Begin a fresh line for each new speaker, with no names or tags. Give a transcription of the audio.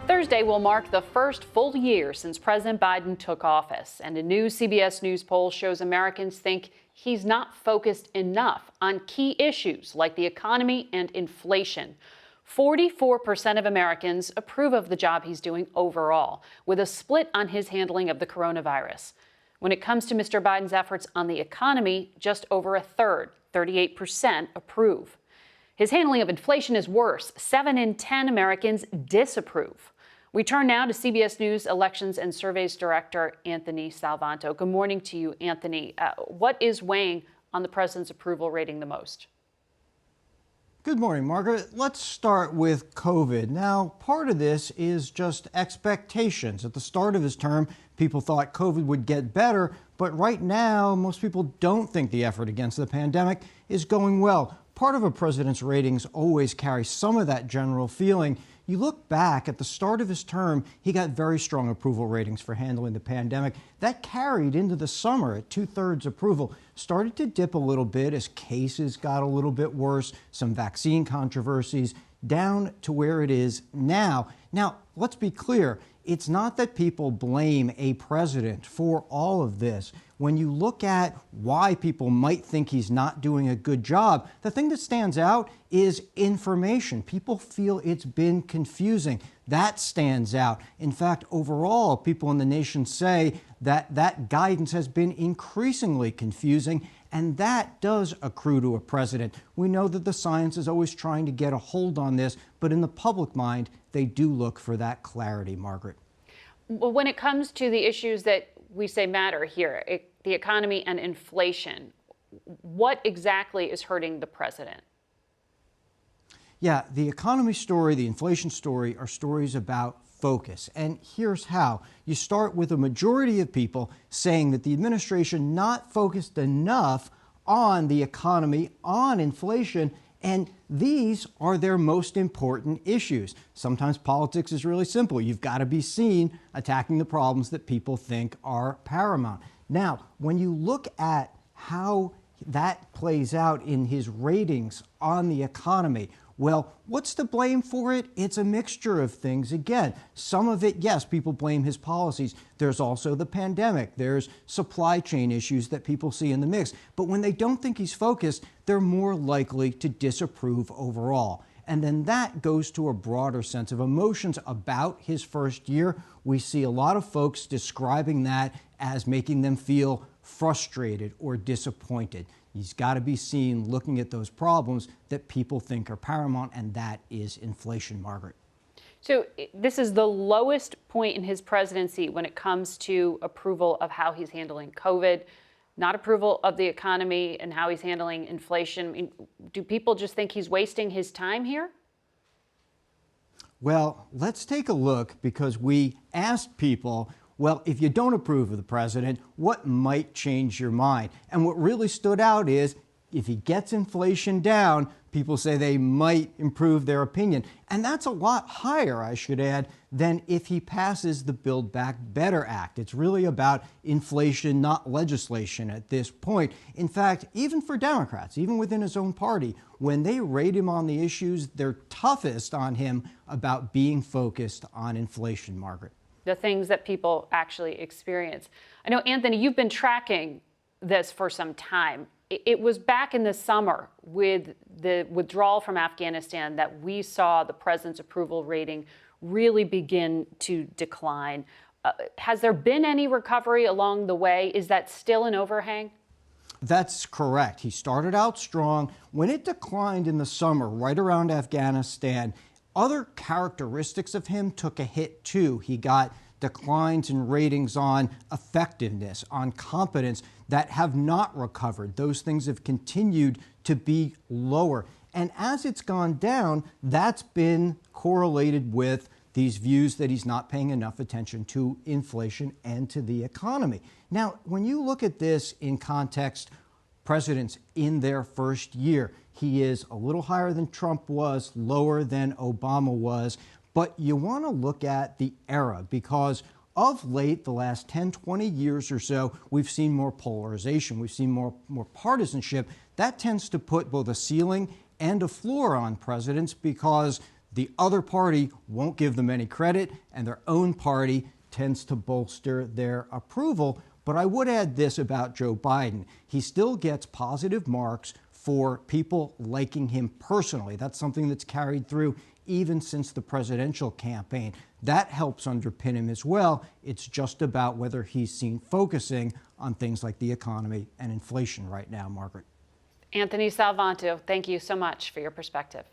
Thursday will mark the first full year since President Biden took office, and a new CBS News poll shows Americans think he's not focused enough on key issues like the economy and inflation. 44% of Americans approve of the job he's doing overall, with a split on his handling of the coronavirus. When it comes to Mr. Biden's efforts on the economy, just over a third, 38%, approve. His handling of inflation is worse. 7 in 10 Americans disapprove. We turn now to CBS News Elections and Surveys Director Anthony Salvanto. Good morning to you, Anthony. What is weighing on the president's approval rating the most?
Good morning, Margaret. Let's start with COVID. Now, part of this is just expectations. At the start of his term, people thought COVID would get better, but right now, most people don't think the effort against the pandemic is going well. Part of a president's ratings always carry some of that general feeling. You look back at the start of his term, he got very strong approval ratings for handling the pandemic. That carried into the summer at 2/3 approval. Started to dip a little bit as cases got a little bit worse, some vaccine controversies, down to where it is now. Now, let's be clear. It's not that people blame a president for all of this. When you look at why people might think he's not doing a good job, the thing that stands out is information. People feel it's been confusing. That stands out. In fact, overall, people in the nation say that guidance has been increasingly confusing, and that does accrue to a president. We know that the science is always trying to get a hold on this, but in the public mind, they do look for that clarity, Margaret.
Well, when it comes to the issues that we say matter here, the economy and inflation, what exactly is hurting the president?
Yeah, the economy story, the inflation story are stories about focus. And here's how. You start with a majority of people saying that the administration not focused enough on the economy, on inflation, and these are their most important issues. Sometimes politics is really simple. You've got to be seen attacking the problems that people think are paramount. Now, when you look at how that plays out in his ratings on the economy, well, what's to blame for it? It's a mixture of things. Again, some of it, yes, people blame his policies. There's also the pandemic. There's supply chain issues that people see in the mix. But when they don't think he's focused, they're more likely to disapprove overall. And then that goes to a broader sense of emotions about his first year. We see a lot of folks describing that as making them feel frustrated or disappointed. He's got to be seen looking at those problems that people think are paramount, and that is inflation, Margaret.
So this is the lowest point in his presidency when it comes to approval of how he's handling COVID, not approval of the economy and how he's handling inflation. I mean, do people just think he's wasting his time here?
Well, let's take a look, because we asked people, well, if you don't approve of the president, what might change your mind? And what really stood out is if he gets inflation down, people say they might improve their opinion. And that's a lot higher, I should add, than if he passes the Build Back Better Act. It's really about inflation, not legislation at this point. In fact, even for Democrats, even within his own party, when they rate him on the issues, they're toughest on him about being focused on inflation, Margaret.
The things that people actually experience. I know, Anthony, you've been tracking this for some time. It was back in the summer with the withdrawal from Afghanistan that we saw the president's approval rating really begin to decline. Has there been any recovery along the way? Is that still an overhang?
That's correct. He started out strong. When it declined in the summer, right around Afghanistan, other characteristics of him took a hit too. He got declines in ratings on effectiveness, on competence that have not recovered. Those things have continued to be lower. And as it's gone down, that's been correlated with these views that he's not paying enough attention to inflation and to the economy. Now, when you look at this in context, presidents in their first year, he is a little higher than Trump was, lower than Obama was. But you want to look at the era, because of late, the last 10, 20 years or so, we've seen more polarization. We've seen more partisanship. That tends to put both a ceiling and a floor on presidents, because The other party won't give them any credit, and their own party tends to bolster their approval. But I would add this about Joe Biden. He still gets positive marks for people liking him personally. That's something that's carried through even since the presidential campaign. That helps underpin him as well. It's just about whether he's seen focusing on things like the economy and inflation right now, Margaret.
Anthony Salvanto, thank you so much for your perspective.